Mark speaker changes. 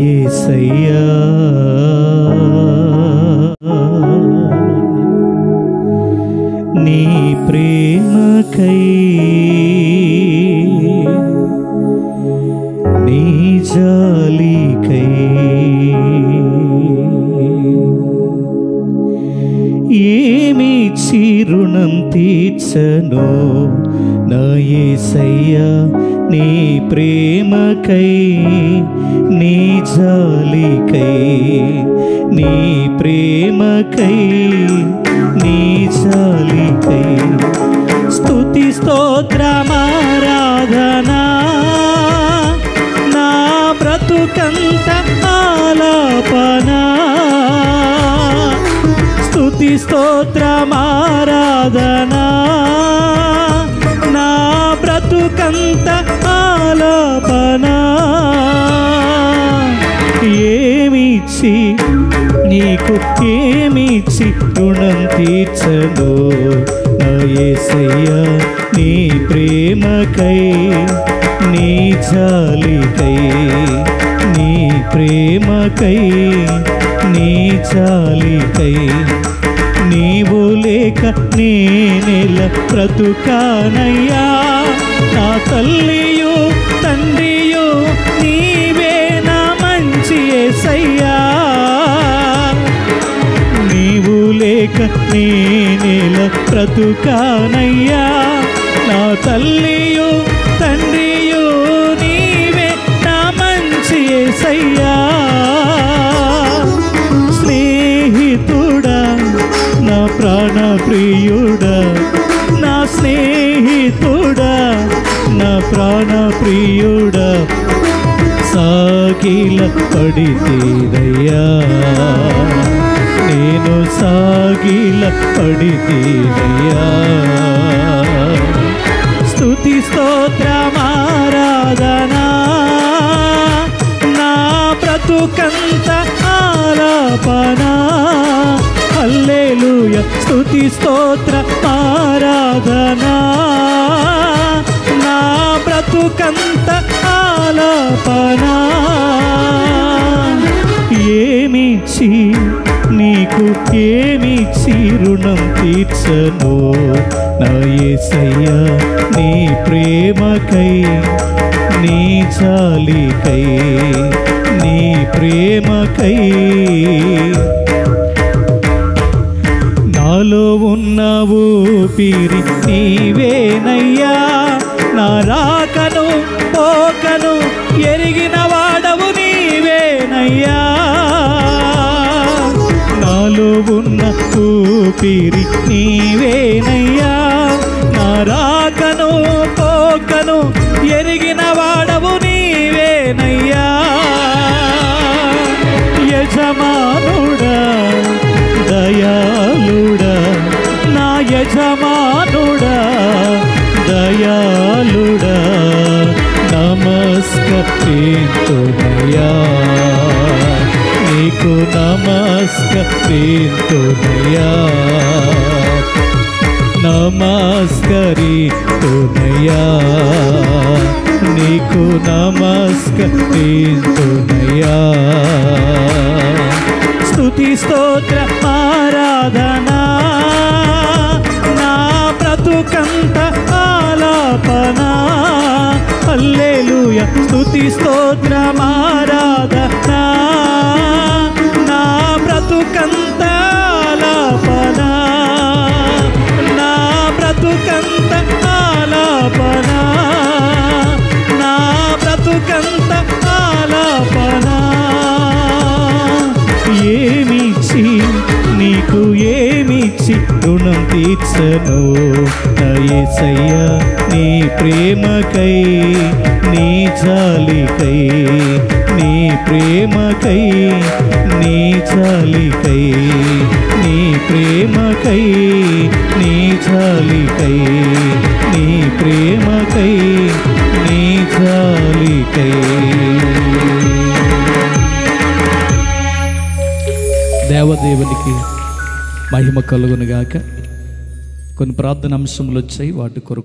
Speaker 1: యేసయ్యా నీ ప్రేమకై నీ జాలికై ఏమిచ్చి రుణం తీర్చను నా యేసయ్యా నీ ప్రేమకై నీ జాలికై నీ ప్రేమకై నీ జాలికై స్తుతి స్తోత్రమారాధనా నా బ్రతుకంత ఆలాపనా స్తుతి స్తోత్రమారాధనా నా బ్రతుకంత ఆలాపనా ఏమిచ్చి నీకు ఏమిచ్చి రుణం తీర్చను నా యేసయ్యా నీ ప్రేమకై నీ జాలికై నీ ప్రేమకై నీ జాలికై నీవు లేక నేనెల బ్రతుకానయ్యా నా తల్లియు తండ్రియు నీవే నా మంచి యేసయ్యా నీవు లేక నేనెల బ్రతుకానయ్యా నా తల్లియు తండ్రియు నీవే నా మంచి యేసయ్యా స్నేహితుడా నా ప్రాణ ప్రియుడా నా స్నేహితుడా నా ప్రాణ ప్రియుడా సాగిల పడితేనయ్యా నేను సాగిల పడితేనయ్యా స్తుతి స్తోత్రమారాధనా నా బ్రతుకంత ఆలాపనా హల్లెలూయా స్తుతి స్తోత్రమారాధనా నా బ్రతుకంత ఆలాపనా ఏమిచ్చి నీకు ఏమిచ్చి రుణం తీర్చను నా యేసయ్యా నీ ప్రేమకై నీ జాలికై నీ ప్రేమకై నాలో ఉన్న ఊపిరి నీవేనయ్యా నా రాకను పోకను ఎరిగిన వాడవు నీవేనయ్యా నాలో ఉన్న ఊపిరి నీవేనయ్యా నా రాకను పోకను ఎరిగిన వాడవు నీవేనయ్యా యజమానుడా దయాళుడా నా యజమానుడా దయాళుడా నమస్కరింతునయ్యా నీకు నమస్కరింతునయ్యా నమస్కరింతునయ్యా నీకు నమస్కరింతునయ్యా స్తుతి స్తోత్రమారాధనా నా బ్రతుకంత ఆలాపనా హల్లెలూయా స్తుతి స్తోత్రమారాధనా నా బ్రతుకంత ఆలాపనా నా బ్రతుకంత ఆలాపనా నా బ్రతుకంత ఆలాపనా ఏమిచ్చి నీకు ఏమిచ్చి రుణం తీర్చను నా యేసయ్యా నీ ప్రేమకై నీ జాలికై నీ ప్రేమకై నీ జాలికై నీ ప్రేమకై నీ జాలికై నీ ప్రేమకై నీ జాలికై దేవదేవునికి మహిమ కలుగునుగాక. కొన్ని ప్రార్థన అంశములు వచ్చాయి, వాటి కొరకు